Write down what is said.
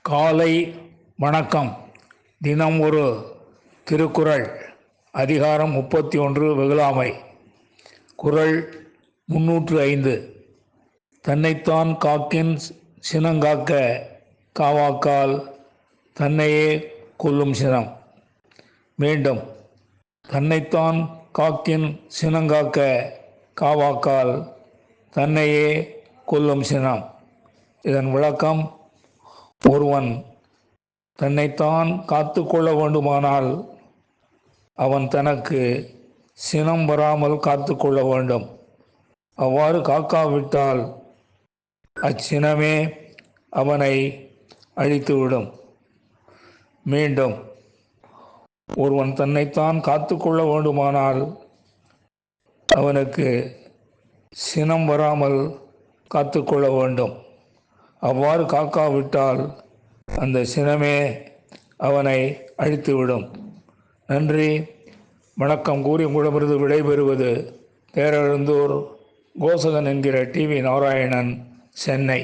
காலை வணக்கம். தினம் ஒரு திருக்குறள். அதிகாரம் 31 வெகுளாமை. குறள் 305. தன்னைத்தான் காக்கின் சினங்காக்க காவாக்கால் தன்னையே கொல்லும் சினம். மீண்டும். தன்னைத்தான் காக்கின் சினங்காக்க காவாக்கால் தன்னையே கொல்லும் சினம். இதன் விளக்கம்: ஒருவன் தன்னைத்தான் காத்து கொள்ள வேண்டுமானால் அவன் தனக்கு சினம் வராமல் காத்து கொள்ள வேண்டும். அவ்வாறு காக்காவிட்டால் அச்சினமே அவனை அழித்துவிடும். மீண்டும். ஒருவன் தன்னைத்தான் காத்து கொள்ள வேண்டுமானால் அவனுக்கு சினம் வராமல் காத்து கொள்ள வேண்டும். அவ்வாறு காக்காவிட்டால் அந்த சினமே அவனை அழித்துவிடும். நன்றி, வணக்கம் கூறி உங்களிடமிருந்து விடைபெறுவது தேரெழுந்தூர் கோசகன் என்கிற டிவி நாராயணன், சென்னை.